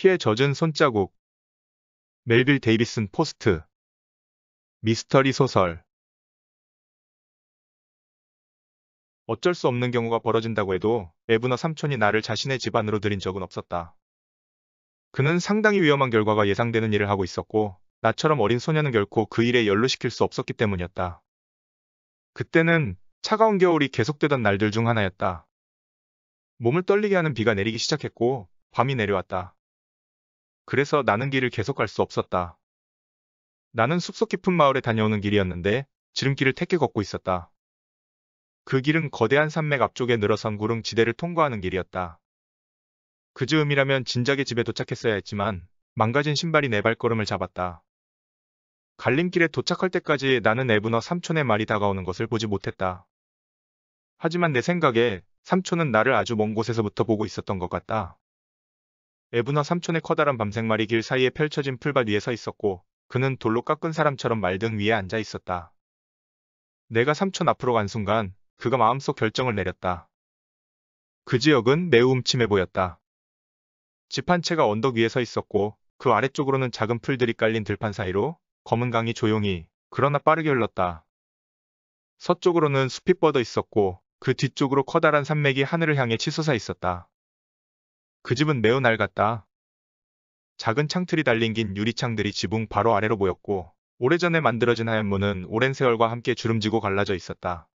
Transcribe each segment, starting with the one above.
피에 젖은 손자국. 멜빌 데이비슨 포스트. 미스터리 소설. 어쩔 수 없는 경우가 벌어진다고 해도 에브너 삼촌이 나를 자신의 집안으로 들인 적은 없었다. 그는 상당히 위험한 결과가 예상되는 일을 하고 있었고, 나처럼 어린 소녀는 결코 그 일에 연루시킬 수 없었기 때문이었다. 그때는 차가운 겨울이 계속되던 날들 중 하나였다. 몸을 떨리게 하는 비가 내리기 시작했고, 밤이 내려왔다. 그래서 나는 길을 계속 갈 수 없었다. 나는 숲속 깊은 마을에 다녀오는 길이었는데, 지름길을 택해 걷고 있었다. 그 길은 거대한 산맥 앞쪽에 늘어선 구릉 지대를 통과하는 길이었다. 그 즈음이라면 진작에 집에 도착했어야 했지만, 망가진 신발이 내 발걸음을 잡았다. 갈림길에 도착할 때까지 나는 에브너 삼촌의 말이 다가오는 것을 보지 못했다. 하지만 내 생각에 삼촌은 나를 아주 먼 곳에서부터 보고 있었던 것 같다. 에브너 삼촌의 커다란 밤생말이 길 사이에 펼쳐진 풀밭 위에 서 있었고, 그는 돌로 깎은 사람처럼 말등 위에 앉아 있었다. 내가 삼촌 앞으로 간 순간 그가 마음속 결정을 내렸다. 그 지역은 매우 음침해 보였다. 집 한 채가 언덕 위에 서 있었고, 그 아래쪽으로는 작은 풀들이 깔린 들판 사이로 검은 강이 조용히, 그러나 빠르게 흘렀다. 서쪽으로는 숲이 뻗어 있었고, 그 뒤쪽으로 커다란 산맥이 하늘을 향해 치솟아 있었다. 그 집은 매우 낡았다. 작은 창틀이 달린 긴 유리창들이 지붕 바로 아래로 보였고, 오래전에 만들어진 하얀 문은 오랜 세월과 함께 주름지고 갈라져 있었다.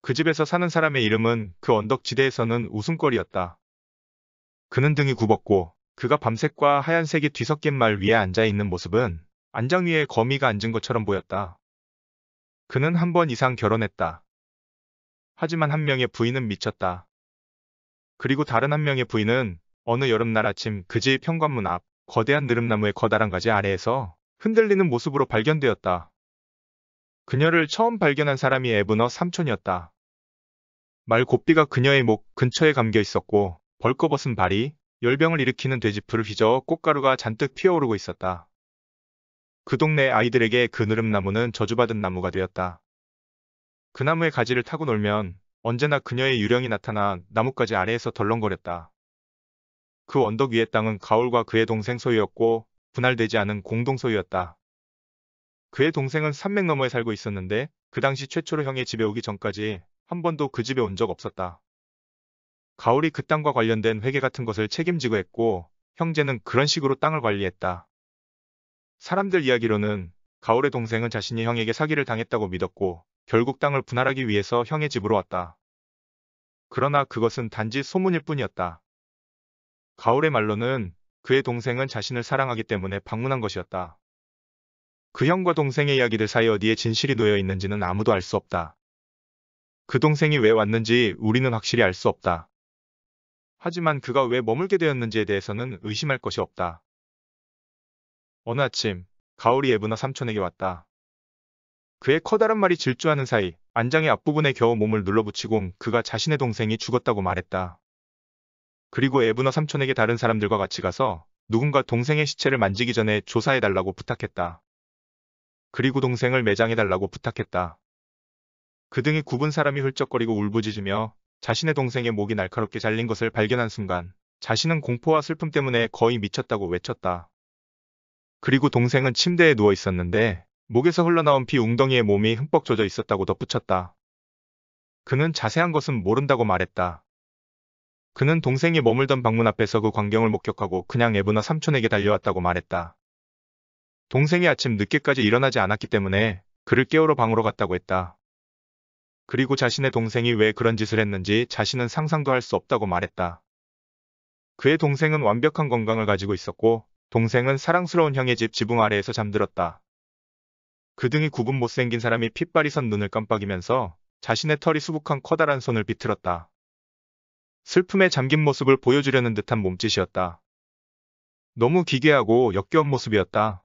그 집에서 사는 사람의 이름은 그 언덕 지대에서는 웃음거리였다. 그는 등이 굽었고, 그가 밤색과 하얀색이 뒤섞인 말 위에 앉아 있는 모습은 안장 위에 거미가 앉은 것처럼 보였다. 그는 한 번 이상 결혼했다. 하지만 한 명의 부인은 미쳤다. 그리고 다른 한 명의 부인은 어느 여름날 아침 그 집 현관문 앞 거대한 느릅나무의 커다란 가지 아래에서 흔들리는 모습으로 발견되었다. 그녀를 처음 발견한 사람이 에브너 삼촌이었다. 말 곱비가 그녀의 목 근처에 감겨 있었고, 벌거벗은 발이 열병을 일으키는 돼지풀을 휘저어 꽃가루가 잔뜩 피어오르고 있었다. 그 동네 아이들에게 그 느릅나무는 저주받은 나무가 되었다. 그 나무의 가지를 타고 놀면 언제나 그녀의 유령이 나타나 나뭇가지 아래에서 덜렁거렸다. 그 언덕 위의 땅은 가올과 그의 동생 소유였고, 분할되지 않은 공동 소유였다. 그의 동생은 산맥 너머에 살고 있었는데, 그 당시 최초로 형의 집에 오기 전까지 한 번도 그 집에 온 적 없었다. 가올이 그 땅과 관련된 회계 같은 것을 책임지고 했고, 형제는 그런 식으로 땅을 관리했다. 사람들 이야기로는 가올의 동생은 자신이 형에게 사기를 당했다고 믿었고, 결국 땅을 분할하기 위해서 형의 집으로 왔다. 그러나 그것은 단지 소문일 뿐이었다. 가올의 말로는 그의 동생은 자신을 사랑하기 때문에 방문한 것이었다. 그 형과 동생의 이야기들 사이 어디에 진실이 놓여 있는지는 아무도 알 수 없다. 그 동생이 왜 왔는지 우리는 확실히 알 수 없다. 하지만 그가 왜 머물게 되었는지에 대해서는 의심할 것이 없다. 어느 아침, 가올이 에브너 삼촌에게 왔다. 그의 커다란 말이 질주하는 사이 안장의 앞부분에 겨우 몸을 눌러붙이고 그가 자신의 동생이 죽었다고 말했다. 그리고 에브너 삼촌에게 다른 사람들과 같이 가서 누군가 동생의 시체를 만지기 전에 조사해달라고 부탁했다. 그리고 동생을 매장해달라고 부탁했다. 그 등이 굽은 사람이 훌쩍거리고 울부짖으며 자신의 동생의 목이 날카롭게 잘린 것을 발견한 순간 자신은 공포와 슬픔 때문에 거의 미쳤다고 외쳤다. 그리고 동생은 침대에 누워 있었는데 목에서 흘러나온 피 웅덩이에 몸이 흠뻑 젖어 있었다고 덧붙였다. 그는 자세한 것은 모른다고 말했다. 그는 동생이 머물던 방문 앞에서 그 광경을 목격하고 그냥 에브너 삼촌에게 달려왔다고 말했다. 동생이 아침 늦게까지 일어나지 않았기 때문에 그를 깨우러 방으로 갔다고 했다. 그리고 자신의 동생이 왜 그런 짓을 했는지 자신은 상상도 할 수 없다고 말했다. 그의 동생은 완벽한 건강을 가지고 있었고, 동생은 사랑스러운 형의 집 지붕 아래에서 잠들었다. 그 등이 굽은 못생긴 사람이 핏발이 선 눈을 깜빡이면서 자신의 털이 수북한 커다란 손을 비틀었다. 슬픔에 잠긴 모습을 보여주려는 듯한 몸짓이었다. 너무 기괴하고 역겨운 모습이었다.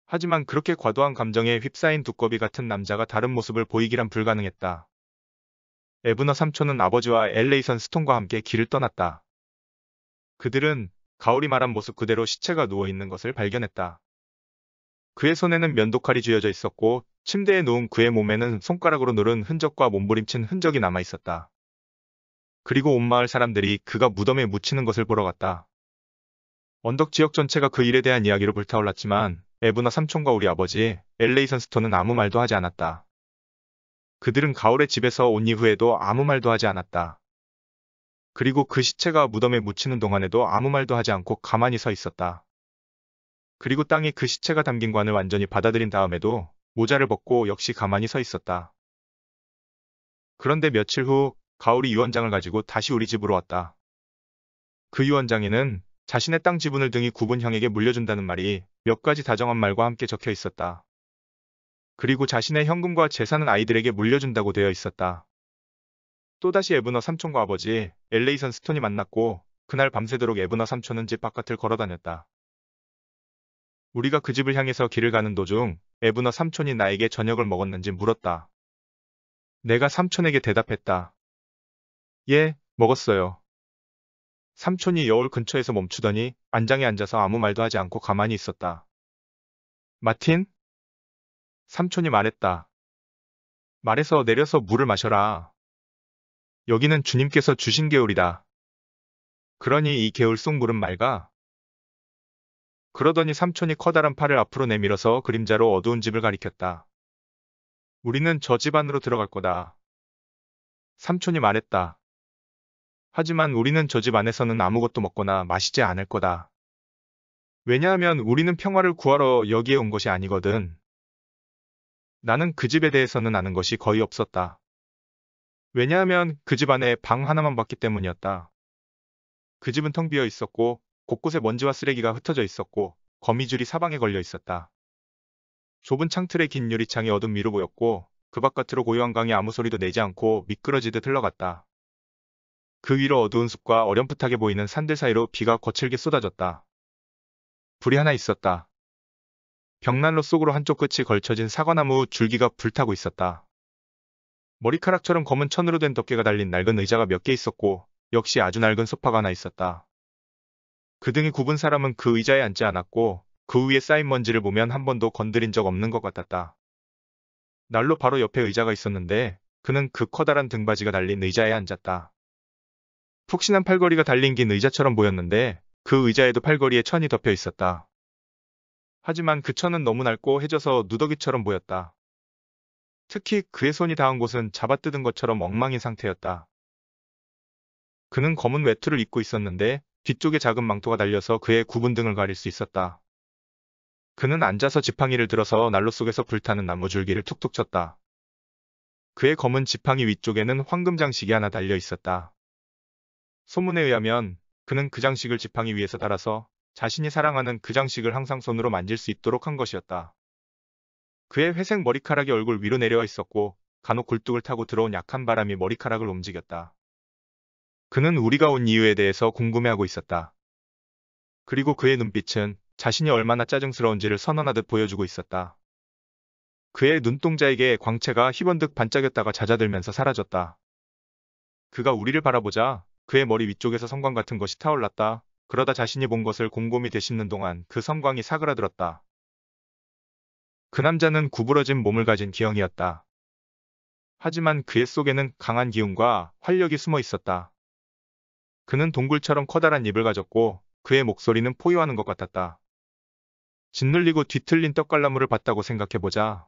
하지만 그렇게 과도한 감정에 휩싸인 두꺼비 같은 남자가 다른 모습을 보이기란 불가능했다. 에브너 삼촌은 아버지와 엘레이선 스톤과 함께 길을 떠났다. 그들은 가올이 말한 모습 그대로 시체가 누워있는 것을 발견했다. 그의 손에는 면도칼이 쥐어져 있었고, 침대에 누운 그의 몸에는 손가락으로 누른 흔적과 몸부림친 흔적이 남아있었다. 그리고 온 마을 사람들이 그가 무덤에 묻히는 것을 보러 갔다. 언덕 지역 전체가 그 일에 대한 이야기로 불타올랐지만 에브너 삼촌과 우리 아버지, 엘레이선 스톤은 아무 말도 하지 않았다. 그들은 가올의 집에서 온 이후에도 아무 말도 하지 않았다. 그리고 그 시체가 무덤에 묻히는 동안에도 아무 말도 하지 않고 가만히 서 있었다. 그리고 땅이 그 시체가 담긴 관을 완전히 받아들인 다음에도 모자를 벗고 역시 가만히 서 있었다. 그런데 며칠 후 가올이 유언장을 가지고 다시 우리 집으로 왔다. 그 유언장에는 자신의 땅 지분을 등이 굽은 형에게 물려준다는 말이 몇 가지 다정한 말과 함께 적혀 있었다. 그리고 자신의 현금과 재산은 아이들에게 물려준다고 되어 있었다. 또다시 에브너 삼촌과 아버지, 엘레이선 스톤이 만났고 그날 밤새도록 에브너 삼촌은 집 바깥을 걸어다녔다. 우리가 그 집을 향해서 길을 가는 도중 에브너 삼촌이 나에게 저녁을 먹었는지 물었다. 내가 삼촌에게 대답했다. 예, 먹었어요. 삼촌이 여울 근처에서 멈추더니 안장에 앉아서 아무 말도 하지 않고 가만히 있었다. 마틴? 삼촌이 말했다. 말에서 내려서 물을 마셔라. 여기는 주님께서 주신 개울이다. 그러니 이 개울 속 물은 맑아. 그러더니 삼촌이 커다란 팔을 앞으로 내밀어서 그림자로 어두운 집을 가리켰다. 우리는 저 집 안으로 들어갈 거다. 삼촌이 말했다. 하지만 우리는 저 집 안에서는 아무것도 먹거나 마시지 않을 거다. 왜냐하면 우리는 평화를 구하러 여기에 온 것이 아니거든. 나는 그 집에 대해서는 아는 것이 거의 없었다. 왜냐하면 그 집 안에 방 하나만 봤기 때문이었다. 그 집은 텅 비어 있었고 곳곳에 먼지와 쓰레기가 흩어져 있었고 거미줄이 사방에 걸려 있었다. 좁은 창틀의 긴 유리창이 어둠 위로 보였고 그 바깥으로 고요한 강이 아무 소리도 내지 않고 미끄러지듯 흘러갔다. 그 위로 어두운 숲과 어렴풋하게 보이는 산들 사이로 비가 거칠게 쏟아졌다. 불이 하나 있었다. 벽난로 속으로 한쪽 끝이 걸쳐진 사과나무 줄기가 불타고 있었다. 머리카락처럼 검은 천으로 된 덮개가 달린 낡은 의자가 몇 개 있었고 역시 아주 낡은 소파가 하나 있었다. 그 등이 굽은 사람은 그 의자에 앉지 않았고 그 위에 쌓인 먼지를 보면 한 번도 건드린 적 없는 것 같았다. 난로 바로 옆에 의자가 있었는데 그는 그 커다란 등받이가 달린 의자에 앉았다. 푹신한 팔걸이가 달린 긴 의자처럼 보였는데 그 의자에도 팔걸이에 천이 덮여 있었다. 하지만 그 천은 너무 낡고 해져서 누더기처럼 보였다. 특히 그의 손이 닿은 곳은 잡아뜯은 것처럼 엉망인 상태였다. 그는 검은 외투를 입고 있었는데 뒤쪽에 작은 망토가 달려서 그의 굽은 등을 가릴 수 있었다. 그는 앉아서 지팡이를 들어서 난로 속에서 불타는 나무 줄기를 툭툭 쳤다. 그의 검은 지팡이 위쪽에는 황금 장식이 하나 달려 있었다. 소문에 의하면 그는 그 장식을 지팡이 위에서 달아서 자신이 사랑하는 그 장식을 항상 손으로 만질 수 있도록 한 것이었다. 그의 회색 머리카락이 얼굴 위로 내려와 있었고 간혹 굴뚝을 타고 들어온 약한 바람이 머리카락을 움직였다. 그는 우리가 온 이유에 대해서 궁금해하고 있었다. 그리고 그의 눈빛은 자신이 얼마나 짜증스러운지를 선언하듯 보여주고 있었다. 그의 눈동자에게 광채가 희번득 반짝였다가 잦아들면서 사라졌다. 그가 우리를 바라보자 그의 머리 위쪽에서 성광 같은 것이 타올랐다. 그러다 자신이 본 것을 곰곰이 되씹는 동안 그 성광이 사그라들었다. 그 남자는 구부러진 몸을 가진 기형이었다. 하지만 그의 속에는 강한 기운과 활력이 숨어 있었다. 그는 동굴처럼 커다란 입을 가졌고 그의 목소리는 포효하는 것 같았다. 짓눌리고 뒤틀린 떡갈나무를 봤다고 생각해보자.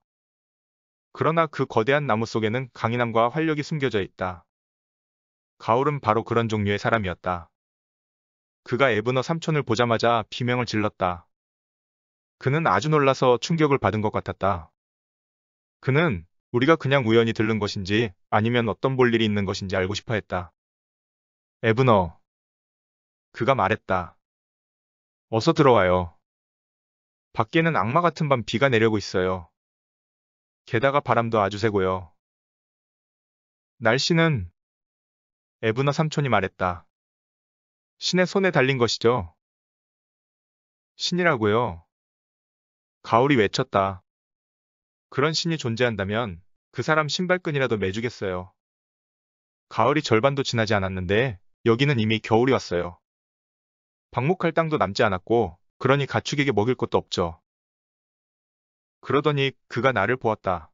그러나 그 거대한 나무 속에는 강인함과 활력이 숨겨져 있다. 가올은 바로 그런 종류의 사람이었다. 그가 에브너 삼촌을 보자마자 비명을 질렀다. 그는 아주 놀라서 충격을 받은 것 같았다. 그는 우리가 그냥 우연히 들른 것인지 아니면 어떤 볼일이 있는 것인지 알고 싶어 했다. 에브너. 그가 말했다. 어서 들어와요. 밖에는 악마 같은 밤 비가 내려고 있어요. 게다가 바람도 아주 세고요. 날씨는 에브너 삼촌이 말했다. 신의 손에 달린 것이죠. 신이라고요. 가올이 외쳤다. 그런 신이 존재한다면 그 사람 신발끈이라도 매주겠어요. 가을이 절반도 지나지 않았는데 여기는 이미 겨울이 왔어요. 방목할 땅도 남지 않았고 그러니 가축에게 먹일 것도 없죠. 그러더니 그가 나를 보았다.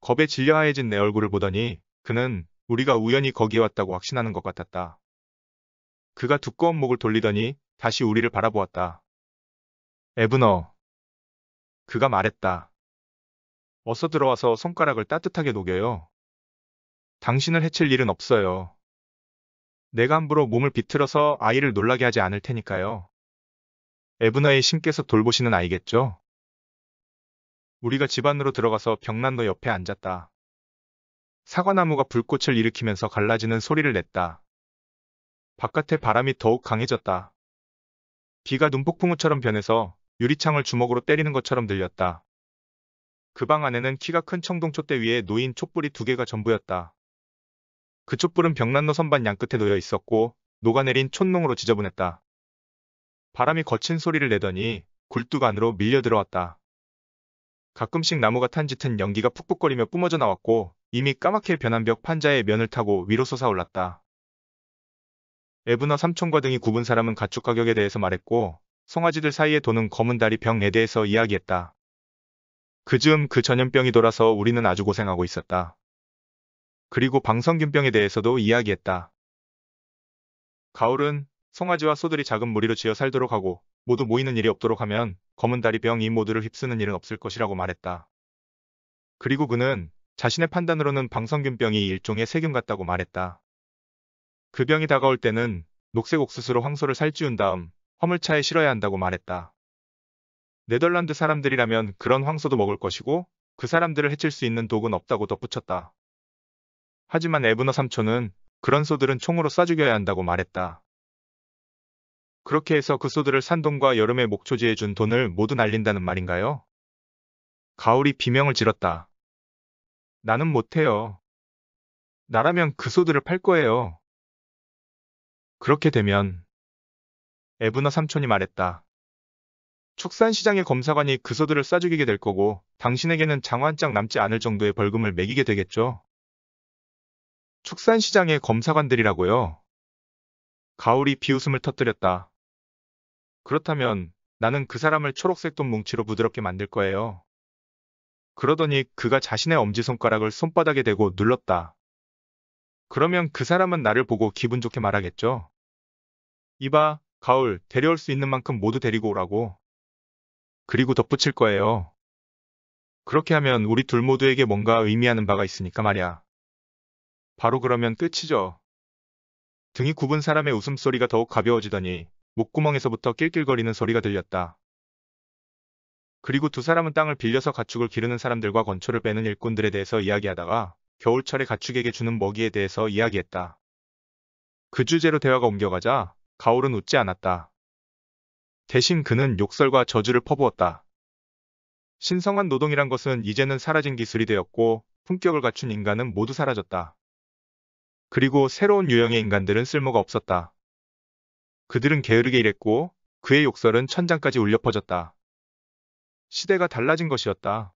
겁에 질려 하얘진 내 얼굴을 보더니 그는 우리가 우연히 거기에 왔다고 확신하는 것 같았다. 그가 두꺼운 목을 돌리더니 다시 우리를 바라보았다. 에브너. 그가 말했다. 어서 들어와서 손가락을 따뜻하게 녹여요. 당신을 해칠 일은 없어요. 내가 함부로 몸을 비틀어서 아이를 놀라게 하지 않을 테니까요. 에브너의 신께서 돌보시는 아이겠죠? 우리가 집 안으로 들어가서 벽난로 옆에 앉았다. 사과나무가 불꽃을 일으키면서 갈라지는 소리를 냈다. 바깥의 바람이 더욱 강해졌다. 비가 눈폭풍우처럼 변해서 유리창을 주먹으로 때리는 것처럼 들렸다. 그 방 안에는 키가 큰 청동촛대 위에 놓인 촛불이 2개가 전부였다. 그 촛불은 벽난로 선반 양끝에 놓여 있었고 녹아내린 촛농으로 지저분했다. 바람이 거친 소리를 내더니 굴뚝 안으로 밀려 들어왔다. 가끔씩 나무가 탄 짙은 연기가 푹푹거리며 뿜어져 나왔고 이미 까맣게 변한 벽 판자의 면을 타고 위로 솟아올랐다. 에브너 삼촌과 등이 굽은 사람은 가축 가격에 대해서 말했고 송아지들 사이에 도는 검은 다리 병에 대해서 이야기했다. 그 즈음 그 전염병이 돌아서 우리는 아주 고생하고 있었다. 그리고 방성균병에 대해서도 이야기했다. 가을은 송아지와 소들이 작은 무리로 지어 살도록 하고 모두 모이는 일이 없도록 하면 검은 다리 병 이 모두를 휩쓰는 일은 없을 것이라고 말했다. 그리고 그는 자신의 판단으로는 방성균병이 일종의 세균 같다고 말했다. 그 병이 다가올 때는 녹색 옥수수로 황소를 살찌운 다음 화물차에 실어야 한다고 말했다. 네덜란드 사람들이라면 그런 황소도 먹을 것이고 그 사람들을 해칠 수 있는 독은 없다고 덧붙였다. 하지만 에브너 삼촌은 그런 소들은 총으로 쏴 죽여야 한다고 말했다. 그렇게 해서 그 소들을 산 돈과 여름에 목초지에 준 돈을 모두 날린다는 말인가요? 가을이 비명을 질렀다. 나는 못해요. 나라면 그 소들을 팔 거예요. 그렇게 되면 에브너 삼촌이 말했다. 축산시장의 검사관이 그 소들을 쏴 죽이게 될 거고 당신에게는 장화 한 짝 남지 않을 정도의 벌금을 매기게 되겠죠. 축산시장의 검사관들이라고요? 가을이 비웃음을 터뜨렸다. 그렇다면 나는 그 사람을 초록색 돈 뭉치로 부드럽게 만들 거예요. 그러더니 그가 자신의 엄지손가락을 손바닥에 대고 눌렀다. 그러면 그 사람은 나를 보고 기분 좋게 말하겠죠. 이봐, 가을, 데려올 수 있는 만큼 모두 데리고 오라고. 그리고 덧붙일 거예요. 그렇게 하면 우리 둘 모두에게 뭔가 의미하는 바가 있으니까 말이야. 바로 그러면 끝이죠. 등이 굽은 사람의 웃음소리가 더욱 가벼워지더니 목구멍에서부터 낄낄거리는 소리가 들렸다. 그리고 두 사람은 땅을 빌려서 가축을 기르는 사람들과 건초를 빼는 일꾼들에 대해서 이야기하다가 겨울철에 가축에게 주는 먹이에 대해서 이야기했다. 그 주제로 대화가 옮겨가자 가을은 웃지 않았다. 대신 그는 욕설과 저주를 퍼부었다. 신성한 노동이란 것은 이제는 사라진 기술이 되었고 품격을 갖춘 인간은 모두 사라졌다. 그리고 새로운 유형의 인간들은 쓸모가 없었다. 그들은 게으르게 일했고 그의 욕설은 천장까지 울려 퍼졌다. 시대가 달라진 것이었다.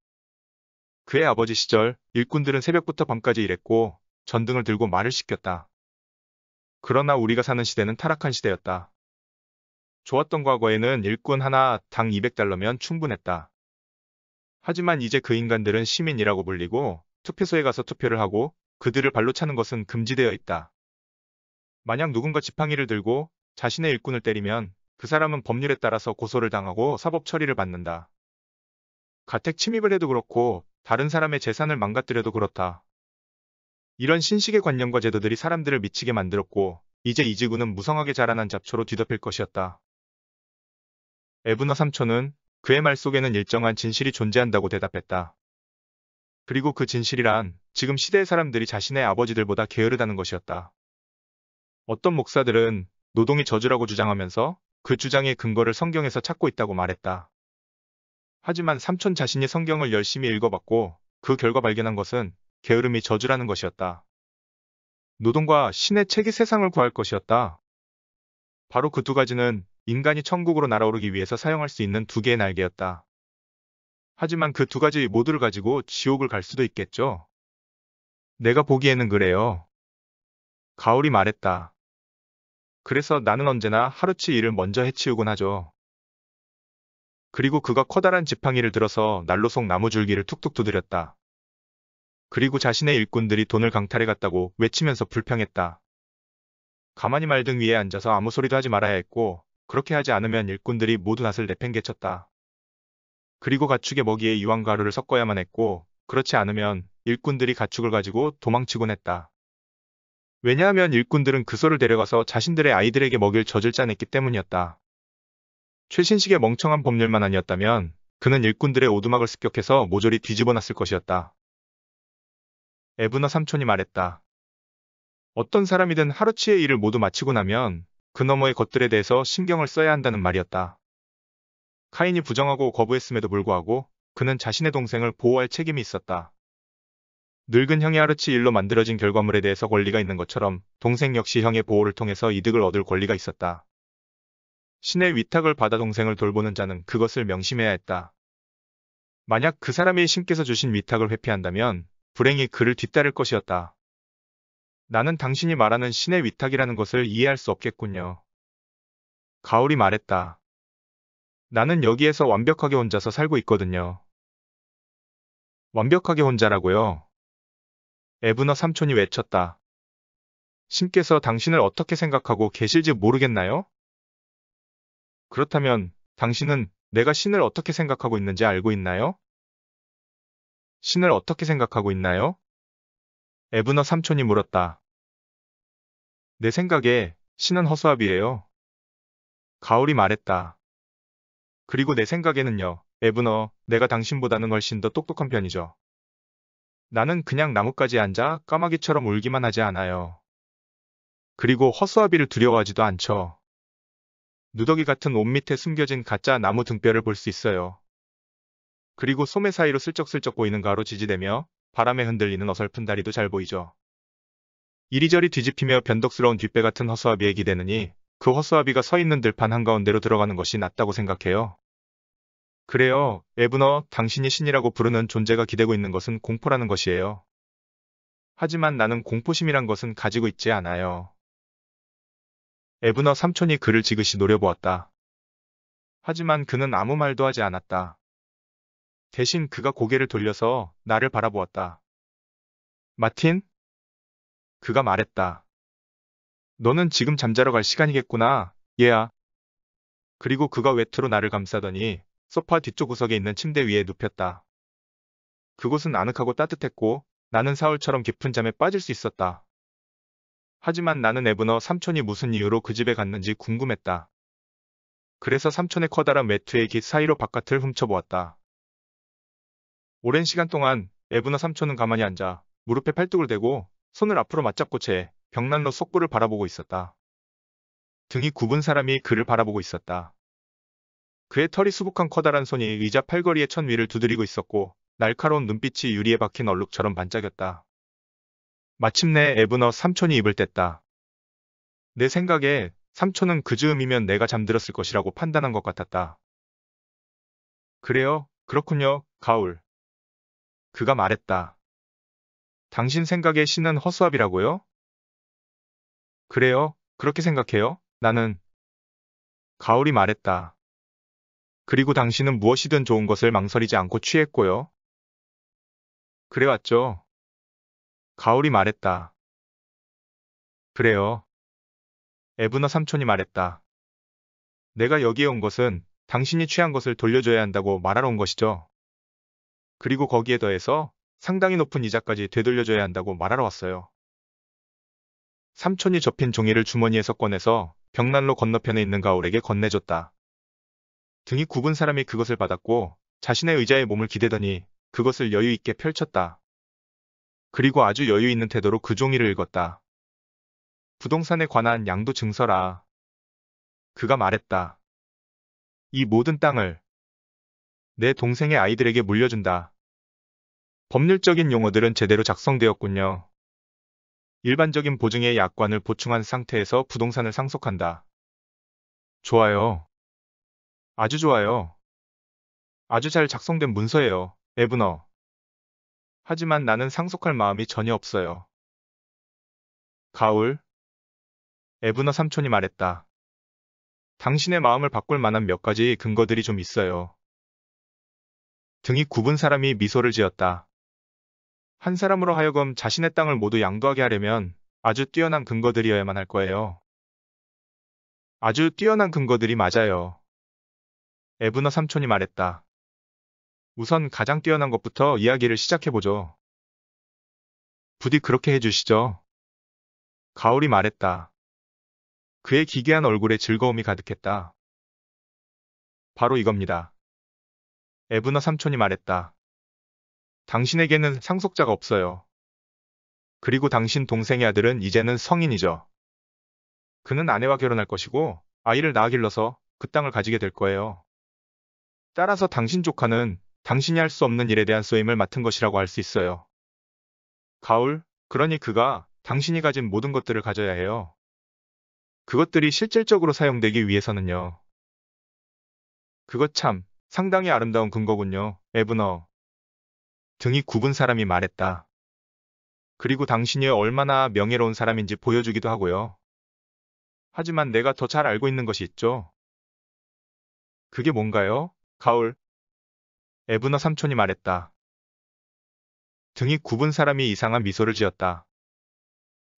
그의 아버지 시절 일꾼들은 새벽부터 밤까지 일했고 전등을 들고 말을 시켰다. 그러나 우리가 사는 시대는 타락한 시대였다. 좋았던 과거에는 일꾼 하나 당 200달러면 충분했다. 하지만 이제 그 인간들은 시민이라고 불리고 투표소에 가서 투표를 하고 그들을 발로 차는 것은 금지되어 있다. 만약 누군가 지팡이를 들고 자신의 일꾼을 때리면 그 사람은 법률에 따라서 고소를 당하고 사법 처리를 받는다. 가택 침입을 해도 그렇고 다른 사람의 재산을 망가뜨려도 그렇다. 이런 신식의 관념과 제도들이 사람들을 미치게 만들었고 이제 이 지구는 무성하게 자라난 잡초로 뒤덮일 것이었다. 에브너 삼촌은 그의 말 속에는 일정한 진실이 존재한다고 대답했다. 그리고 그 진실이란 지금 시대의 사람들이 자신의 아버지들보다 게으르다는 것이었다. 어떤 목사들은 노동이 저주라고 주장하면서 그 주장의 근거를 성경에서 찾고 있다고 말했다. 하지만 삼촌 자신이 성경을 열심히 읽어봤고 그 결과 발견한 것은 게으름이 저주라는 것이었다. 노동과 신의 책이 세상을 구할 것이었다. 바로 그 두 가지는 인간이 천국으로 날아오르기 위해서 사용할 수 있는 두 개의 날개였다. 하지만 그 두 가지 모두를 가지고 지옥을 갈 수도 있겠죠. 내가 보기에는 그래요. 가을이 말했다. 그래서 나는 언제나 하루치 일을 먼저 해치우곤 하죠. 그리고 그가 커다란 지팡이를 들어서 난로 속 나무 줄기를 툭툭 두드렸다. 그리고 자신의 일꾼들이 돈을 강탈해 갔다고 외치면서 불평했다. 가만히 말등 위에 앉아서 아무 소리도 하지 말아야 했고 그렇게 하지 않으면 일꾼들이 모두 낫을 내팽개쳤다. 그리고 가축의 먹이에 유황가루를 섞어야만 했고, 그렇지 않으면 일꾼들이 가축을 가지고 도망치곤 했다. 왜냐하면 일꾼들은 그 소를 데려가서 자신들의 아이들에게 먹일 젖을 짜냈기 때문이었다. 최신식의 멍청한 법률만 아니었다면 그는 일꾼들의 오두막을 습격해서 모조리 뒤집어 놨을 것이었다. 에브너 삼촌이 말했다. 어떤 사람이든 하루치의 일을 모두 마치고 나면 그 너머의 것들에 대해서 신경을 써야 한다는 말이었다. 카인이 부정하고 거부했음에도 불구하고 그는 자신의 동생을 보호할 책임이 있었다. 늙은 형이 하루치 일로 만들어진 결과물에 대해서 권리가 있는 것처럼 동생 역시 형의 보호를 통해서 이득을 얻을 권리가 있었다. 신의 위탁을 받아 동생을 돌보는 자는 그것을 명심해야 했다. 만약 그 사람이 신께서 주신 위탁을 회피한다면 불행히 그를 뒤따를 것이었다. 나는 당신이 말하는 신의 위탁이라는 것을 이해할 수 없겠군요. 가울이 말했다. 나는 여기에서 완벽하게 혼자서 살고 있거든요. 완벽하게 혼자라고요? 에브너 삼촌이 외쳤다. 신께서 당신을 어떻게 생각하고 계실지 모르겠나요? 그렇다면 당신은 내가 신을 어떻게 생각하고 있는지 알고 있나요? 신을 어떻게 생각하고 있나요? 에브너 삼촌이 물었다. 내 생각에 신은 허수아비예요. 가울이 말했다. 그리고 내 생각에는요, 에브너, 내가 당신보다는 훨씬 더 똑똑한 편이죠. 나는 그냥 나뭇가지에 앉아 까마귀처럼 울기만 하지 않아요. 그리고 허수아비를 두려워하지도 않죠. 누더기 같은 옷 밑에 숨겨진 가짜 나무 등뼈를 볼 수 있어요. 그리고 소매 사이로 슬쩍슬쩍 보이는 가로 지지대며 바람에 흔들리는 어설픈 다리도 잘 보이죠. 이리저리 뒤집히며 변덕스러운 뒷배 같은 허수아비에 기대느니 그 허수아비가 서 있는 들판 한가운데로 들어가는 것이 낫다고 생각해요. 그래요, 에브너, 당신이 신이라고 부르는 존재가 기대고 있는 것은 공포라는 것이에요. 하지만 나는 공포심이란 것은 가지고 있지 않아요. 에브너 삼촌이 그를 지그시 노려보았다. 하지만 그는 아무 말도 하지 않았다. 대신 그가 고개를 돌려서 나를 바라보았다. 마틴? 그가 말했다. 너는 지금 잠자러 갈 시간이겠구나, 얘야. 그리고 그가 외투로 나를 감싸더니 소파 뒤쪽 구석에 있는 침대 위에 눕혔다. 그곳은 아늑하고 따뜻했고 나는 사울처럼 깊은 잠에 빠질 수 있었다. 하지만 나는 에브너 삼촌이 무슨 이유로 그 집에 갔는지 궁금했다. 그래서 삼촌의 커다란 외투의 깃 사이로 바깥을 훔쳐보았다. 오랜 시간 동안 에브너 삼촌은 가만히 앉아 무릎에 팔뚝을 대고 손을 앞으로 맞잡고 채 벽난로 속부를 바라보고 있었다. 등이 굽은 사람이 그를 바라보고 있었다. 그의 털이 수북한 커다란 손이 의자 팔걸이의 천 위를 두드리고 있었고 날카로운 눈빛이 유리에 박힌 얼룩처럼 반짝였다. 마침내 에브너 삼촌이 입을 뗐다. 내 생각에 삼촌은 그 즈음이면 내가 잠들었을 것이라고 판단한 것 같았다. 그래요, 그렇군요, 가울. 그가 말했다. 당신 생각에 신은 허수아비라고요? 그래요, 그렇게 생각해요? 나는. 가울이 말했다. 그리고 당신은 무엇이든 좋은 것을 망설이지 않고 취했고요. 그래왔죠. 가울이 말했다. 그래요. 에브너 삼촌이 말했다. 내가 여기에 온 것은 당신이 취한 것을 돌려줘야 한다고 말하러 온 것이죠. 그리고 거기에 더해서 상당히 높은 이자까지 되돌려줘야 한다고 말하러 왔어요. 삼촌이 접힌 종이를 주머니에서 꺼내서 벽난로 건너편에 있는 가울에게 건네줬다. 등이 굽은 사람이 그것을 받았고 자신의 의자에 몸을 기대더니 그것을 여유 있게 펼쳤다. 그리고 아주 여유 있는 태도로 그 종이를 읽었다. 부동산에 관한 양도 증서라. 그가 말했다. 이 모든 땅을 내 동생의 아이들에게 물려준다. 법률적인 용어들은 제대로 작성되었군요. 일반적인 보증의 약관을 보충한 상태에서 부동산을 상속한다. 좋아요. 아주 좋아요. 아주 잘 작성된 문서예요, 에브너. 하지만 나는 상속할 마음이 전혀 없어요. 가울, 에브너 삼촌이 말했다. 당신의 마음을 바꿀 만한 몇 가지 근거들이 좀 있어요. 등이 굽은 사람이 미소를 지었다. 한 사람으로 하여금 자신의 땅을 모두 양도하게 하려면 아주 뛰어난 근거들이어야만 할 거예요. 아주 뛰어난 근거들이 맞아요. 에브너 삼촌이 말했다. 우선 가장 뛰어난 것부터 이야기를 시작해보죠. 부디 그렇게 해주시죠. 가을이 말했다. 그의 기괴한 얼굴에 즐거움이 가득했다. 바로 이겁니다. 에브너 삼촌이 말했다. 당신에게는 상속자가 없어요. 그리고 당신 동생의 아들은 이제는 성인이죠. 그는 아내와 결혼할 것이고 아이를 낳아 길러서 그 땅을 가지게 될 거예요. 따라서 당신 조카는 당신이 할 수 없는 일에 대한 쏘임을 맡은 것이라고 할 수 있어요. 가을, 그러니 그가 당신이 가진 모든 것들을 가져야 해요. 그것들이 실질적으로 사용되기 위해서는요. 그것 참 상당히 아름다운 근거군요. 에브너. 등이 굽은 사람이 말했다. 그리고 당신이 얼마나 명예로운 사람인지 보여주기도 하고요. 하지만 내가 더 잘 알고 있는 것이 있죠. 그게 뭔가요? 가을. 에브너 삼촌이 말했다. 등이 굽은 사람이 이상한 미소를 지었다.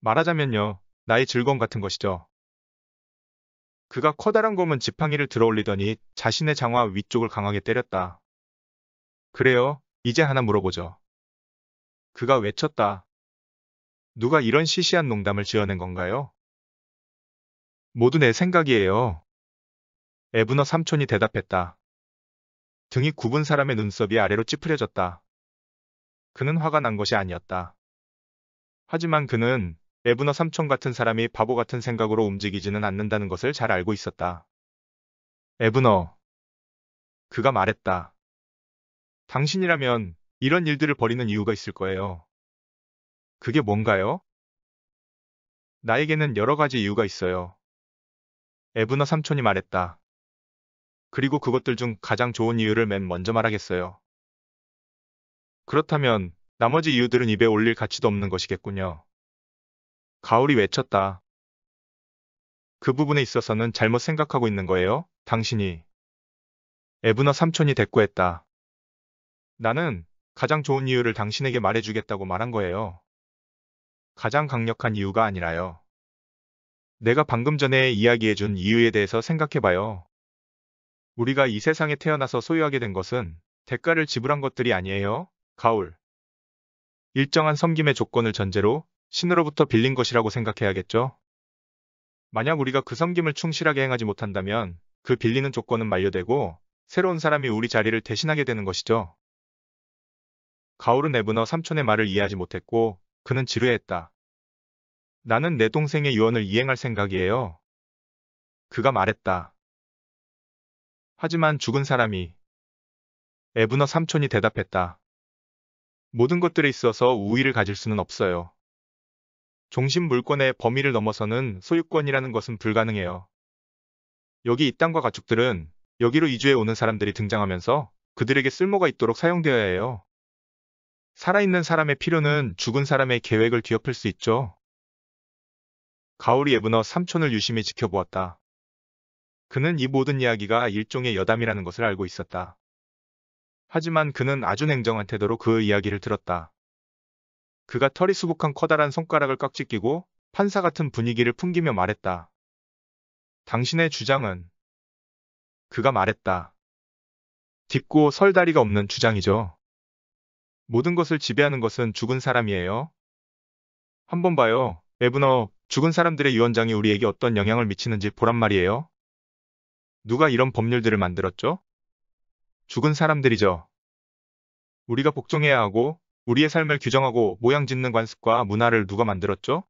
말하자면요. 나의 즐거움 같은 것이죠. 그가 커다란 검은 지팡이를 들어올리더니 자신의 장화 위쪽을 강하게 때렸다. 그래요. 이제 하나 물어보죠. 그가 외쳤다. 누가 이런 시시한 농담을 지어낸 건가요? 모두 내 생각이에요. 에브너 삼촌이 대답했다. 등이 굽은 사람의 눈썹이 아래로 찌푸려졌다. 그는 화가 난 것이 아니었다. 하지만 그는 에브너 삼촌 같은 사람이 바보 같은 생각으로 움직이지는 않는다는 것을 잘 알고 있었다. 에브너. 그가 말했다. 당신이라면 이런 일들을 벌이는 이유가 있을 거예요. 그게 뭔가요? 나에게는 여러 가지 이유가 있어요. 에브너 삼촌이 말했다. 그리고 그것들 중 가장 좋은 이유를 맨 먼저 말하겠어요. 그렇다면 나머지 이유들은 입에 올릴 가치도 없는 것이겠군요. 가을이 외쳤다. 그 부분에 있어서는 잘못 생각하고 있는 거예요, 당신이. 에브너 삼촌이 대꾸했다. 나는 가장 좋은 이유를 당신에게 말해주겠다고 말한 거예요. 가장 강력한 이유가 아니라요. 내가 방금 전에 이야기해준 이유에 대해서 생각해봐요. 우리가 이 세상에 태어나서 소유하게 된 것은 대가를 지불한 것들이 아니에요, 가을. 일정한 섬김의 조건을 전제로 신으로부터 빌린 것이라고 생각해야겠죠? 만약 우리가 그 섬김을 충실하게 행하지 못한다면 그 빌리는 조건은 만료되고 새로운 사람이 우리 자리를 대신하게 되는 것이죠. 가을은 에브너 삼촌의 말을 이해하지 못했고 그는 지루해했다. 나는 내 동생의 유언을 이행할 생각이에요. 그가 말했다. 하지만 죽은 사람이. 에브너 삼촌이 대답했다. 모든 것들에 있어서 우위를 가질 수는 없어요. 종신 물권의 범위를 넘어서는 소유권이라는 것은 불가능해요. 여기 이 땅과 가축들은 여기로 이주해 오는 사람들이 등장하면서 그들에게 쓸모가 있도록 사용되어야 해요. 살아있는 사람의 필요는 죽은 사람의 계획을 뒤엎을 수 있죠. 가을이 에브너 삼촌을 유심히 지켜보았다. 그는 이 모든 이야기가 일종의 여담이라는 것을 알고 있었다. 하지만 그는 아주 냉정한 태도로 그 이야기를 들었다. 그가 털이 수북한 커다란 손가락을 깍지 끼고 판사 같은 분위기를 풍기며 말했다. 당신의 주장은? 그가 말했다. 딛고 설 다리가 없는 주장이죠. 모든 것을 지배하는 것은 죽은 사람이에요. 한번 봐요. 에브너, 죽은 사람들의 유언장이 우리에게 어떤 영향을 미치는지 보란 말이에요. 누가 이런 법률들을 만들었죠? 죽은 사람들이죠. 우리가 복종해야 하고 우리의 삶을 규정하고 모양 짓는 관습과 문화를 누가 만들었죠?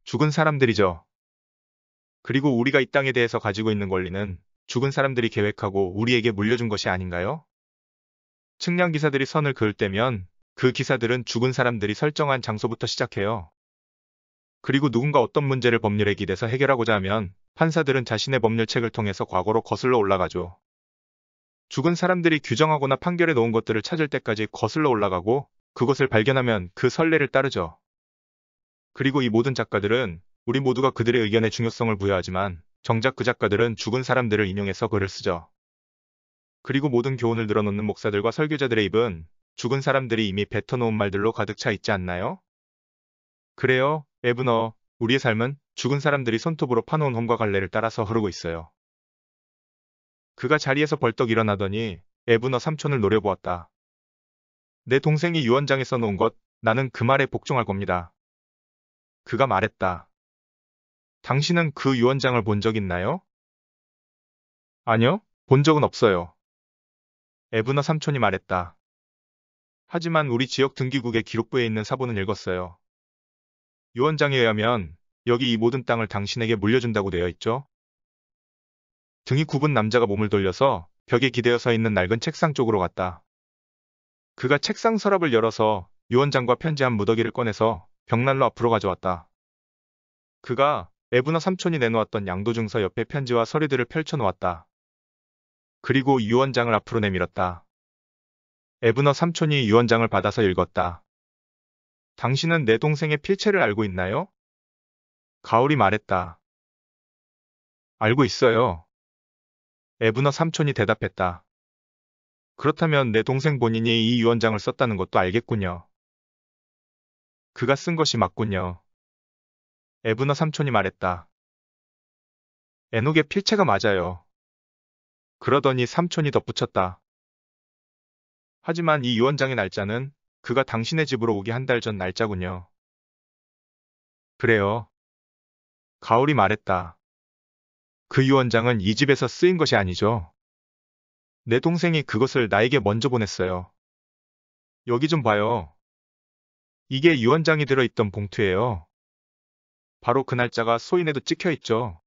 죽은 사람들이죠. 그리고 우리가 이 땅에 대해서 가지고 있는 권리는 죽은 사람들이 계획하고 우리에게 물려준 것이 아닌가요? 측량 기사들이 선을 그을 때면 그 기사들은 죽은 사람들이 설정한 장소부터 시작해요. 그리고 누군가 어떤 문제를 법률에 기대서 해결하고자 하면 판사들은 자신의 법률책을 통해서 과거로 거슬러 올라가죠. 죽은 사람들이 규정하거나 판결해 놓은 것들을 찾을 때까지 거슬러 올라가고 그것을 발견하면 그 선례를 따르죠. 그리고 이 모든 작가들은 우리 모두가 그들의 의견에 중요성을 부여하지만 정작 그 작가들은 죽은 사람들을 인용해서 글을 쓰죠. 그리고 모든 교훈을 늘어놓는 목사들과 설교자들의 입은 죽은 사람들이 이미 뱉어놓은 말들로 가득 차 있지 않나요? 그래요, 에브너. 우리의 삶은 죽은 사람들이 손톱으로 파놓은 홈과 갈래를 따라서 흐르고 있어요. 그가 자리에서 벌떡 일어나더니 애분어 삼촌을 노려보았다. 내 동생이 유언장에 써놓은 것, 나는 그 말에 복종할 겁니다. 그가 말했다. 당신은 그 유언장을 본 적 있나요? 아니요, 본 적은 없어요. 애분어 삼촌이 말했다. 하지만 우리 지역 등기국의 기록부에 있는 사본은 읽었어요. 유언장에 의하면 여기 이 모든 땅을 당신에게 물려준다고 되어 있죠. 등이 굽은 남자가 몸을 돌려서 벽에 기대어 서 있는 낡은 책상 쪽으로 갔다. 그가 책상 서랍을 열어서 유언장과 편지 한 무더기를 꺼내서 벽난로 앞으로 가져왔다. 그가 애분어 삼촌이 내놓았던 양도증서 옆에 편지와 서류들을 펼쳐놓았다. 그리고 유언장을 앞으로 내밀었다. 애분어 삼촌이 유언장을 받아서 읽었다. 당신은 내 동생의 필체를 알고 있나요? 가을이 말했다. 알고 있어요. 애분어 삼촌이 대답했다. 그렇다면 내 동생 본인이 이 유언장을 썼다는 것도 알겠군요. 그가 쓴 것이 맞군요. 애분어 삼촌이 말했다. 에녹의 필체가 맞아요. 그러더니 삼촌이 덧붙였다. 하지만 이 유언장의 날짜는 그가 당신의 집으로 오기 한 달 전 날짜군요. 그래요. 가을이 말했다. 그 유언장은 이 집에서 쓰인 것이 아니죠. 내 동생이 그것을 나에게 먼저 보냈어요. 여기 좀 봐요. 이게 유언장이 들어있던 봉투예요. 바로 그 날짜가 소인에도 찍혀 있죠.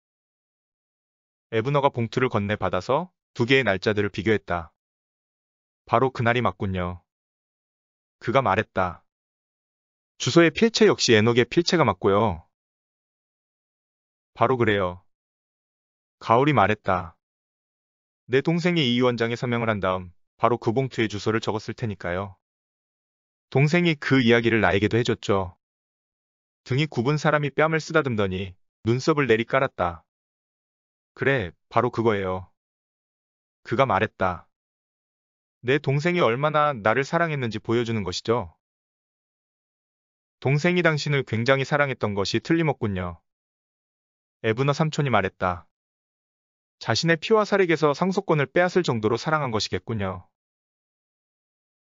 애분어가 봉투를 건네 받아서 두 개의 날짜들을 비교했다. 바로 그날이 맞군요. 그가 말했다. 주소의 필체 역시 에녹의 필체가 맞고요. 바로 그래요. 가을이 말했다. 내 동생이 이 유언장에 서명을 한 다음 바로 그 봉투에 주소를 적었을 테니까요. 동생이 그 이야기를 나에게도 해줬죠. 등이 굽은 사람이 뺨을 쓰다듬더니 눈썹을 내리깔았다. 그래, 바로 그거예요. 그가 말했다. 내 동생이 얼마나 나를 사랑했는지 보여주는 것이죠. 동생이 당신을 굉장히 사랑했던 것이 틀림없군요. 애분어 삼촌이 말했다. 자신의 피와 살에게서 상속권을 빼앗을 정도로 사랑한 것이겠군요.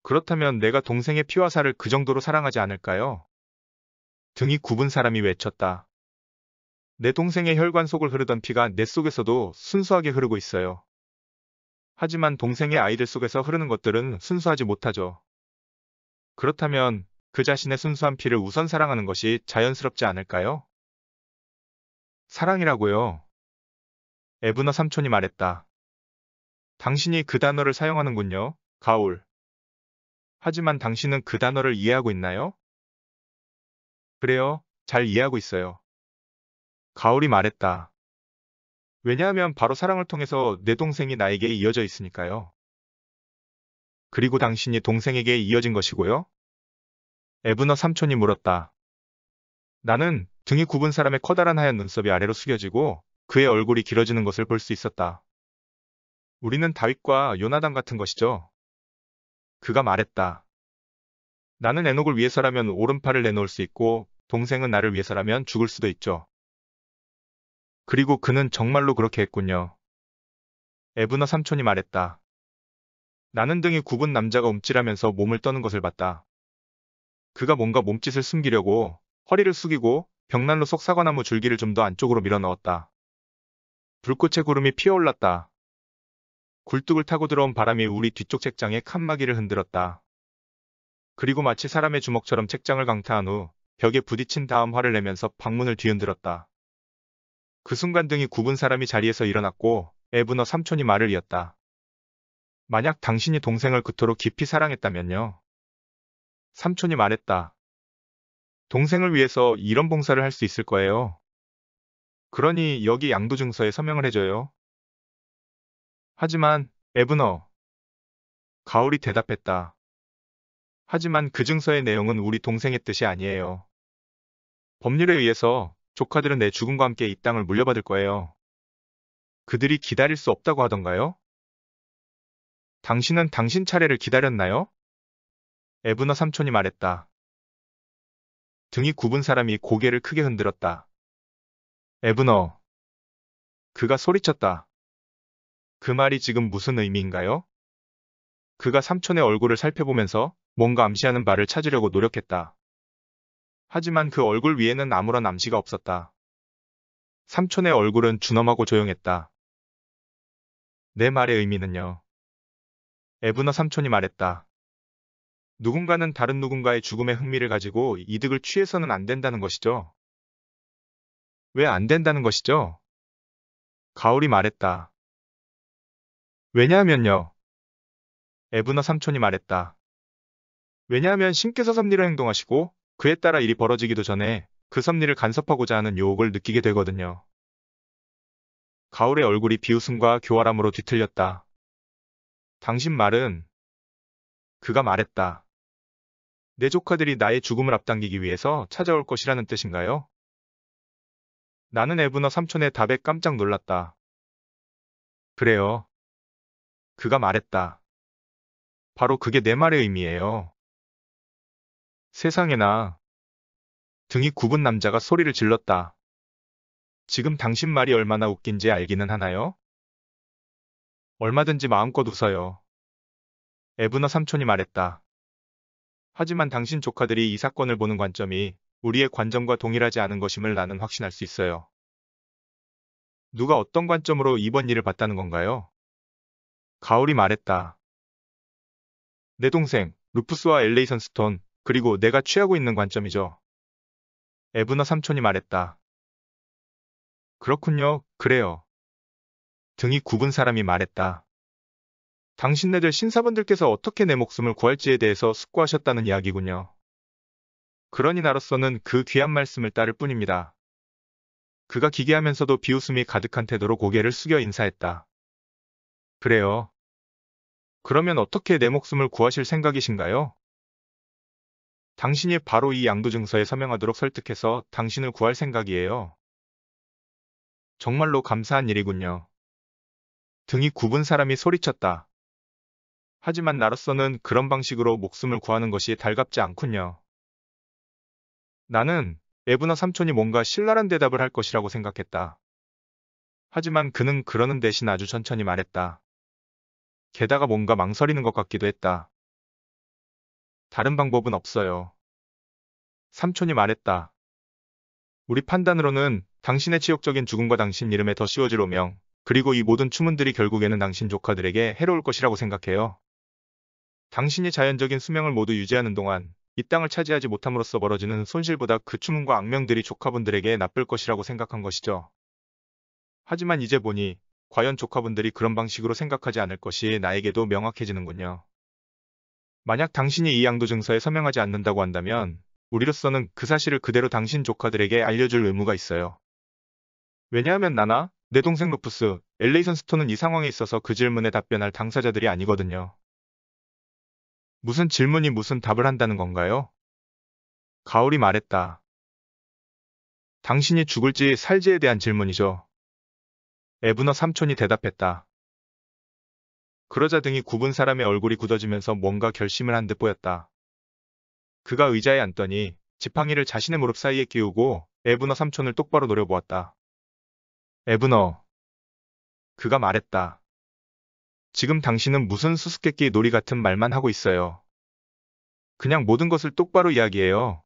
그렇다면 내가 동생의 피와 살을 그 정도로 사랑하지 않을까요? 등이 굽은 사람이 외쳤다. 내 동생의 혈관 속을 흐르던 피가 내 속에서도 순수하게 흐르고 있어요. 하지만 동생의 아이들 속에서 흐르는 것들은 순수하지 못하죠. 그렇다면 그 자신의 순수한 피를 우선 사랑하는 것이 자연스럽지 않을까요? 사랑이라고요. 애분어 삼촌이 말했다. 당신이 그 단어를 사용하는군요, 가올. 하지만 당신은 그 단어를 이해하고 있나요? 그래요, 잘 이해하고 있어요. 가올이 말했다. 왜냐하면 바로 사랑을 통해서 내 동생이 나에게 이어져 있으니까요. 그리고 당신이 동생에게 이어진 것이고요? 애분어 삼촌이 물었다. 나는 등이 굽은 사람의 커다란 하얀 눈썹이 아래로 숙여지고 그의 얼굴이 길어지는 것을 볼 수 있었다. 우리는 다윗과 요나단 같은 것이죠. 그가 말했다. 나는 에녹을 위해서라면 오른팔을 내놓을 수 있고 동생은 나를 위해서라면 죽을 수도 있죠. 그리고 그는 정말로 그렇게 했군요. 애분어 삼촌이 말했다. 나는 등이 굽은 남자가 움찔하면서 몸을 떠는 것을 봤다. 그가 뭔가 몸짓을 숨기려고 허리를 숙이고 벽난로 속 사과나무 줄기를 좀 더 안쪽으로 밀어 넣었다. 불꽃의 구름이 피어올랐다. 굴뚝을 타고 들어온 바람이 우리 뒤쪽 책장의 칸막이를 흔들었다. 그리고 마치 사람의 주먹처럼 책장을 강타한 후 벽에 부딪힌 다음 화를 내면서 방문을 뒤흔들었다. 그 순간 등이 굽은 사람이 자리에서 일어났고 애분어 삼촌이 말을 이었다. 만약 당신이 동생을 그토록 깊이 사랑했다면요. 삼촌이 말했다. 동생을 위해서 이런 봉사를 할 수 있을 거예요. 그러니 여기 양도증서에 서명을 해줘요. 하지만 애분어. 가을이 대답했다. 하지만 그 증서의 내용은 우리 동생의 뜻이 아니에요. 법률에 의해서 조카들은 내 죽음과 함께 이 땅을 물려받을 거예요. 그들이 기다릴 수 없다고 하던가요? 당신은 당신 차례를 기다렸나요? 애분어 삼촌이 말했다. 등이 굽은 사람이 고개를 크게 흔들었다. 에브너. 그가 소리쳤다. 그 말이 지금 무슨 의미인가요? 그가 삼촌의 얼굴을 살펴보면서 뭔가 암시하는 바를 찾으려고 노력했다. 하지만 그 얼굴 위에는 아무런 암시가 없었다. 삼촌의 얼굴은 준엄하고 조용했다. 내 말의 의미는요. 에브너 삼촌이 말했다. 누군가는 다른 누군가의 죽음에 흥미를 가지고 이득을 취해서는 안 된다는 것이죠. 왜 안 된다는 것이죠? 가오리 말했다. 왜냐하면요. 에브너 삼촌이 말했다. 왜냐하면 신께서 섭리로 행동하시고 그에 따라 일이 벌어지기도 전에 그 섭리를 간섭하고자 하는 유혹을 느끼게 되거든요. 가을의 얼굴이 비웃음과 교활함으로 뒤틀렸다. 당신 말은 그가 말했다. 내 조카들이 나의 죽음을 앞당기기 위해서 찾아올 것이라는 뜻인가요? 나는 에브너 삼촌의 답에 깜짝 놀랐다. 그래요. 그가 말했다. 바로 그게 내 말의 의미예요. 세상에나. 등이 굽은 남자가 소리를 질렀다. 지금 당신 말이 얼마나 웃긴지 알기는 하나요? 얼마든지 마음껏 웃어요. 에브너 삼촌이 말했다. 하지만 당신 조카들이 이 사건을 보는 관점이 우리의 관점과 동일하지 않은 것임을 나는 확신할 수 있어요. 누가 어떤 관점으로 이번 일을 봤다는 건가요? 가을이 말했다. 내 동생, 루푸스와 엘레이선 스톤, 그리고 내가 취하고 있는 관점이죠. 에브너 삼촌이 말했다. 그렇군요, 그래요. 등이 굽은 사람이 말했다. 당신네들 신사분들께서 어떻게 내 목숨을 구할지에 대해서 숙고하셨다는 이야기군요. 그러니 나로서는 그 귀한 말씀을 따를 뿐입니다. 그가 기괴하면서도 비웃음이 가득한 태도로 고개를 숙여 인사했다. 그래요. 그러면 어떻게 내 목숨을 구하실 생각이신가요? 당신이 바로 이 양도증서에 서명하도록 설득해서 당신을 구할 생각이에요. 정말로 감사한 일이군요. 등이 굽은 사람이 소리쳤다. 하지만 나로서는 그런 방식으로 목숨을 구하는 것이 달갑지 않군요. 나는 에브너 삼촌이 뭔가 신랄한 대답을 할 것이라고 생각했다. 하지만 그는 그러는 대신 아주 천천히 말했다. 게다가 뭔가 망설이는 것 같기도 했다. 다른 방법은 없어요. 삼촌이 말했다. 우리 판단으로는 당신의 치욕적인 죽음과 당신 이름에 더 씌워질 오명, 그리고 이 모든 추문들이 결국에는 당신 조카들에게 해로울 것이라고 생각해요. 당신이 자연적인 수명을 모두 유지하는 동안 이 땅을 차지하지 못함으로써 벌어지는 손실보다 그 추문과 악명들이 조카분들에게 나쁠 것이라고 생각한 것이죠. 하지만 이제 보니 과연 조카분들이 그런 방식으로 생각하지 않을 것이 나에게도 명확해지는군요. 만약 당신이 이 양도 증서에 서명하지 않는다고 한다면 우리로서는 그 사실을 그대로 당신 조카들에게 알려줄 의무가 있어요. 왜냐하면 나나 내 동생 루푸스, 엘레이선 스톤은 이 상황에 있어서 그 질문에 답변할 당사자들이 아니거든요. 무슨 질문이 무슨 답을 한다는 건가요? 가을이 말했다. 당신이 죽을지 살지에 대한 질문이죠. 에브너 삼촌이 대답했다. 그러자 등이 굽은 사람의 얼굴이 굳어지면서 뭔가 결심을 한 듯 보였다. 그가 의자에 앉더니 지팡이를 자신의 무릎 사이에 끼우고 에브너 삼촌을 똑바로 노려보았다. 에브너. 그가 말했다. 지금 당신은 무슨 수수께끼 놀이 같은 말만 하고 있어요. 그냥 모든 것을 똑바로 이야기해요.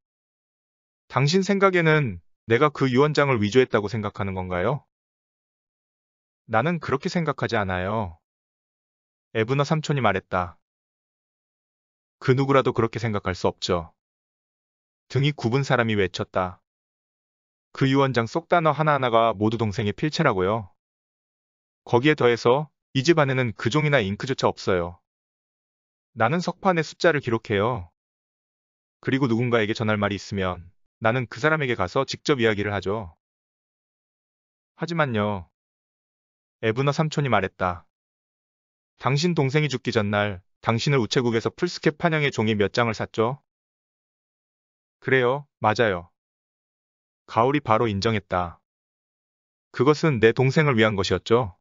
당신 생각에는 내가 그 유언장을 위조했다고 생각하는 건가요? 나는 그렇게 생각하지 않아요. 에브너 삼촌이 말했다. 그 누구라도 그렇게 생각할 수 없죠. 등이 굽은 사람이 외쳤다. 그 유언장 속 단어 하나하나가 모두 동생의 필체라고요. 거기에 더해서 이 집 안에는 그 종이나 잉크조차 없어요. 나는 석판에 숫자를 기록해요. 그리고 누군가에게 전할 말이 있으면 나는 그 사람에게 가서 직접 이야기를 하죠. 하지만요. 에브너 삼촌이 말했다. 당신 동생이 죽기 전날 당신을 우체국에서 풀스캡 판형의 종이 몇 장을 샀죠? 그래요, 맞아요. 가을이 바로 인정했다. 그것은 내 동생을 위한 것이었죠.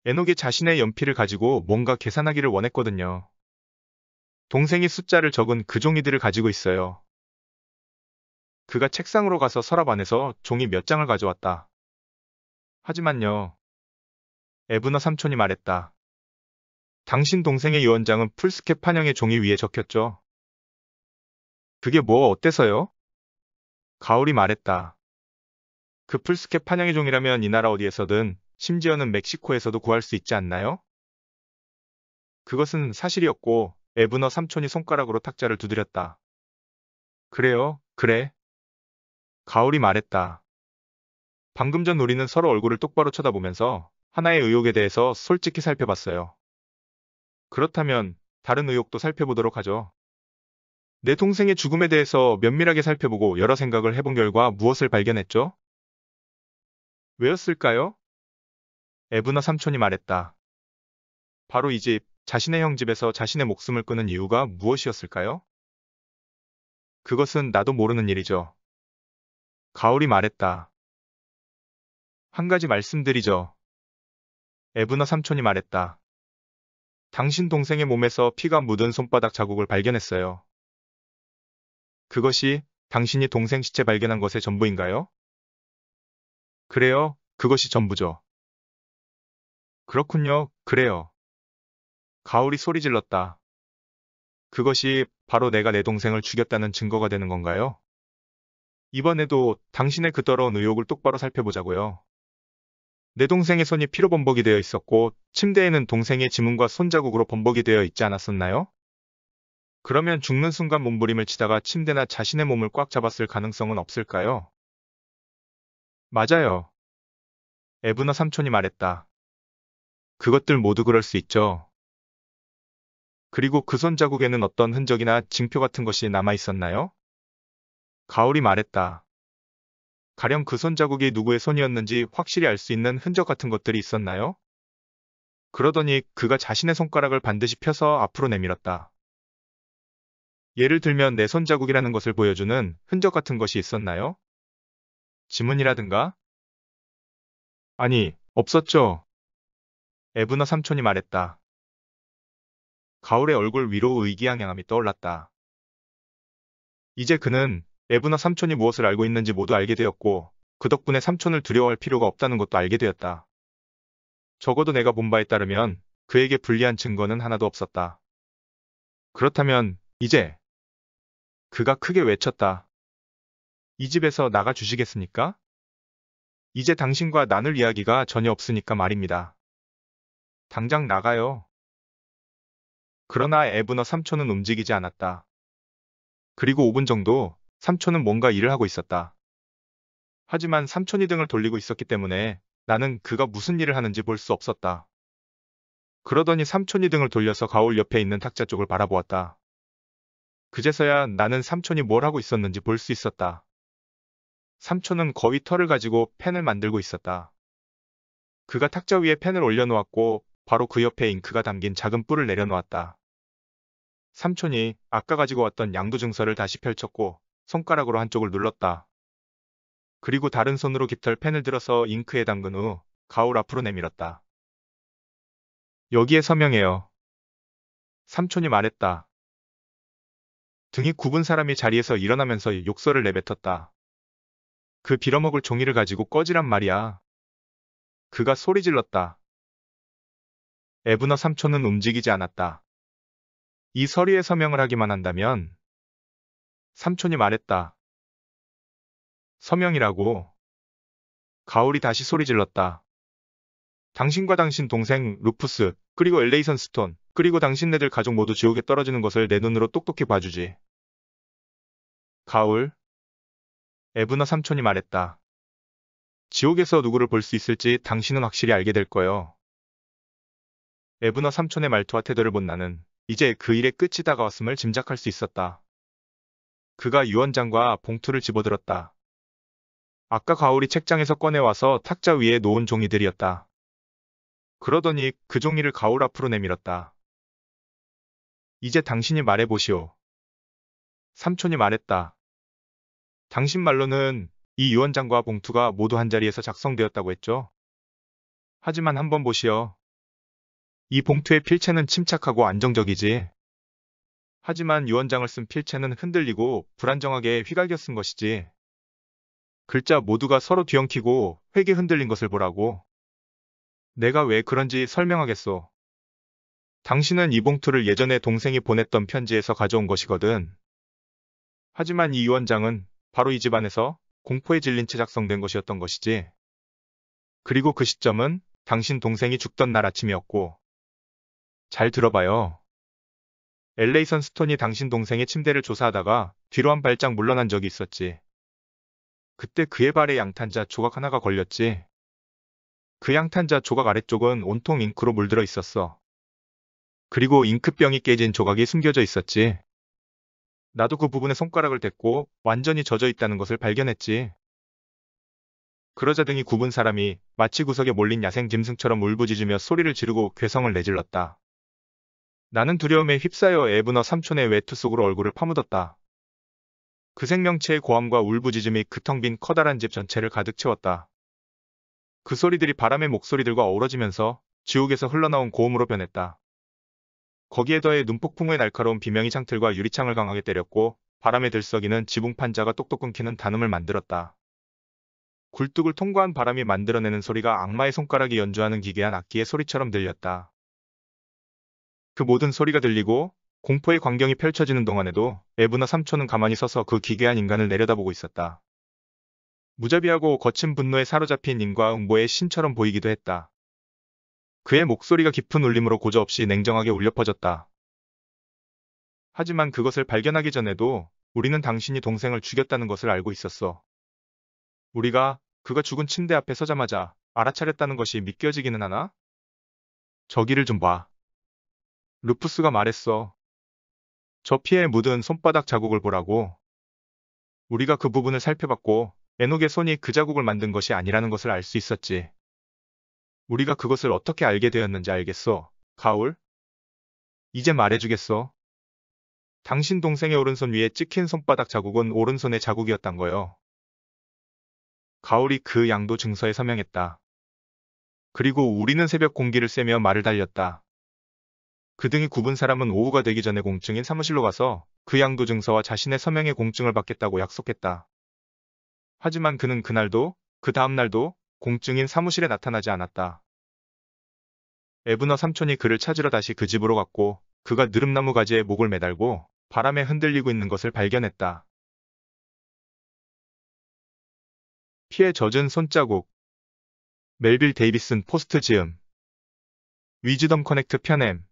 에녹이 자신의 연필을 가지고 뭔가 계산하기를 원했거든요. 동생이 숫자를 적은 그 종이들을 가지고 있어요. 그가 책상으로 가서 서랍 안에서 종이 몇 장을 가져왔다. 하지만요. 에브너 삼촌이 말했다. 당신 동생의 유언장은 풀스캡 판형의 종이 위에 적혔죠. 그게 뭐 어때서요? 가울이 말했다. 그 풀스캡 판형의 종이라면 이 나라 어디에서든 심지어는 멕시코에서도 구할 수 있지 않나요? 그것은 사실이었고 에브너 삼촌이 손가락으로 탁자를 두드렸다. 그래요, 그래. 가울이 말했다. 방금 전 우리는 서로 얼굴을 똑바로 쳐다보면서 하나의 의혹에 대해서 솔직히 살펴봤어요. 그렇다면 다른 의혹도 살펴보도록 하죠. 내 동생의 죽음에 대해서 면밀하게 살펴보고 여러 생각을 해본 결과 무엇을 발견했죠? 왜였을까요? 에브너 삼촌이 말했다. 바로 이 집, 자신의 형 집에서 자신의 목숨을 끊은 이유가 무엇이었을까요? 그것은 나도 모르는 일이죠. 가울이 말했다. 한 가지 말씀드리죠. 에브너 삼촌이 말했다. 당신 동생의 몸에서 피가 묻은 손바닥 자국을 발견했어요. 그것이 당신이 동생 시체 발견한 것의 전부인가요? 그래요, 그것이 전부죠. 그렇군요, 그래요. 가울이 소리 질렀다. 그것이 바로 내가 내 동생을 죽였다는 증거가 되는 건가요? 이번에도 당신의 그 더러운 의혹을 똑바로 살펴보자고요. 내 동생의 손이 피로 범벅이 되어 있었고 침대에는 동생의 지문과 손자국으로 범벅이 되어 있지 않았었나요? 그러면 죽는 순간 몸부림을 치다가 침대나 자신의 몸을 꽉 잡았을 가능성은 없을까요? 맞아요. 에브너 삼촌이 말했다. 그것들 모두 그럴 수 있죠. 그리고 그 손자국에는 어떤 흔적이나 징표 같은 것이 남아 있었나요? 가울이 말했다. 가령 그 손자국이 누구의 손이었는지 확실히 알 수 있는 흔적 같은 것들이 있었나요? 그러더니 그가 자신의 손가락을 반드시 펴서 앞으로 내밀었다. 예를 들면 내 손자국이라는 것을 보여주는 흔적 같은 것이 있었나요? 지문이라든가? 아니, 없었죠. 에브너 삼촌이 말했다. 가울의 얼굴 위로 의기양양함이 떠올랐다. 이제 그는 에브너 삼촌이 무엇을 알고 있는지 모두 알게 되었고 그 덕분에 삼촌을 두려워할 필요가 없다는 것도 알게 되었다. 적어도 내가 본 바에 따르면 그에게 불리한 증거는 하나도 없었다. 그렇다면 이제 그가 크게 외쳤다. 이 집에서 나가 주시겠습니까? 이제 당신과 나눌 이야기가 전혀 없으니까 말입니다. 당장 나가요. 그러나 에브너 삼촌은 움직이지 않았다. 그리고 5분 정도 삼촌은 뭔가 일을 하고 있었다. 하지만 삼촌이 등을 돌리고 있었기 때문에 나는 그가 무슨 일을 하는지 볼 수 없었다. 그러더니 삼촌이 등을 돌려서 가울 옆에 있는 탁자 쪽을 바라보았다. 그제서야 나는 삼촌이 뭘 하고 있었는지 볼 수 있었다. 삼촌은 거위 털을 가지고 펜을 만들고 있었다. 그가 탁자 위에 펜을 올려놓았고 바로 그 옆에 잉크가 담긴 작은 뿔을 내려놓았다. 삼촌이 아까 가지고 왔던 양도증서를 다시 펼쳤고 손가락으로 한쪽을 눌렀다. 그리고 다른 손으로 깃털 펜을 들어서 잉크에 담근 후 가울 앞으로 내밀었다. 여기에 서명해요. 삼촌이 말했다. 등이 굽은 사람이 자리에서 일어나면서 욕설을 내뱉었다. 그 빌어먹을 종이를 가지고 꺼지란 말이야. 그가 소리 질렀다. 에브너 삼촌은 움직이지 않았다. 이 서류에 서명을 하기만 한다면 삼촌이 말했다. 서명이라고. 가울이 다시 소리 질렀다. 당신과 당신 동생 루푸스 그리고 엘레이선 스톤 그리고 당신네들 가족 모두 지옥에 떨어지는 것을 내 눈으로 똑똑히 봐주지. 가울. 에브너 삼촌이 말했다. 지옥에서 누구를 볼 수 있을지 당신은 확실히 알게 될 거요. 에브너 삼촌의 말투와 태도를 본 나는 이제 그 일의 끝이 다가왔음을 짐작할 수 있었다. 그가 유언장과 봉투를 집어들었다. 아까 가울이 책장에서 꺼내와서 탁자 위에 놓은 종이들이었다. 그러더니 그 종이를 가울 앞으로 내밀었다. 이제 당신이 말해보시오. 삼촌이 말했다. 당신 말로는 이 유언장과 봉투가 모두 한자리에서 작성되었다고 했죠? 하지만 한번 보시오. 이 봉투의 필체는 침착하고 안정적이지. 하지만 유언장을 쓴 필체는 흔들리고 불안정하게 휘갈겨 쓴 것이지. 글자 모두가 서로 뒤엉키고 획이 흔들린 것을 보라고. 내가 왜 그런지 설명하겠소. 당신은 이 봉투를 예전에 동생이 보냈던 편지에서 가져온 것이거든. 하지만 이 유언장은 바로 이 집안에서 공포에 질린 채 작성된 것이었던 것이지. 그리고 그 시점은 당신 동생이 죽던 날 아침이었고. 잘 들어봐요. 엘레이선 스톤이 당신 동생의 침대를 조사하다가 뒤로 한 발짝 물러난 적이 있었지. 그때 그의 발에 양탄자 조각 하나가 걸렸지. 그 양탄자 조각 아래쪽은 온통 잉크로 물들어 있었어. 그리고 잉크병이 깨진 조각이 숨겨져 있었지. 나도 그 부분에 손가락을 댔고 완전히 젖어 있다는 것을 발견했지. 그러자 등이 굽은 사람이 마치 구석에 몰린 야생 짐승처럼 울부짖으며 소리를 지르고 괴성을 내질렀다. 나는 두려움에 휩싸여 에브너 삼촌의 외투 속으로 얼굴을 파묻었다. 그 생명체의 고함과 울부짖음이 그 텅 빈 커다란 집 전체를 가득 채웠다. 그 소리들이 바람의 목소리들과 어우러지면서 지옥에서 흘러나온 고음으로 변했다. 거기에 더해 눈폭풍의 날카로운 비명이 창틀과 유리창을 강하게 때렸고 바람에 들썩이는 지붕 판자가 똑똑 끊기는 단음을 만들었다. 굴뚝을 통과한 바람이 만들어내는 소리가 악마의 손가락이 연주하는 기괴한 악기의 소리처럼 들렸다. 그 모든 소리가 들리고 공포의 광경이 펼쳐지는 동안에도 에브너 삼촌은 가만히 서서 그 기괴한 인간을 내려다보고 있었다. 무자비하고 거친 분노에 사로잡힌 인과응보의 신처럼 보이기도 했다. 그의 목소리가 깊은 울림으로 고저없이 냉정하게 울려 퍼졌다. 하지만 그것을 발견하기 전에도 우리는 당신이 동생을 죽였다는 것을 알고 있었어. 우리가 그가 죽은 침대 앞에 서자마자 알아차렸다는 것이 믿겨지기는 하나? 저기를 좀 봐. 루푸스가 말했어. 저 피에 묻은 손바닥 자국을 보라고. 우리가 그 부분을 살펴봤고 에녹의 손이 그 자국을 만든 것이 아니라는 것을 알 수 있었지. 우리가 그것을 어떻게 알게 되었는지 알겠어, 가울? 이제 말해주겠어. 당신 동생의 오른손 위에 찍힌 손바닥 자국은 오른손의 자국이었단 거요. 가울이 그 양도 증서에 서명했다. 그리고 우리는 새벽 공기를 쐬며 말을 달렸다. 그 등이 굽은 사람은 오후가 되기 전에 공증인 사무실로 가서 그 양도 증서와 자신의 서명의 공증을 받겠다고 약속했다. 하지만 그는 그날도 그 다음날도 공증인 사무실에 나타나지 않았다. 에브너 삼촌이 그를 찾으러 다시 그 집으로 갔고 그가 느릅나무 가지에 목을 매달고 바람에 흔들리고 있는 것을 발견했다. 피에 젖은 손자국. 멜빌 데이비슨 포스트 지음. 위즈덤 커넥트 편엠.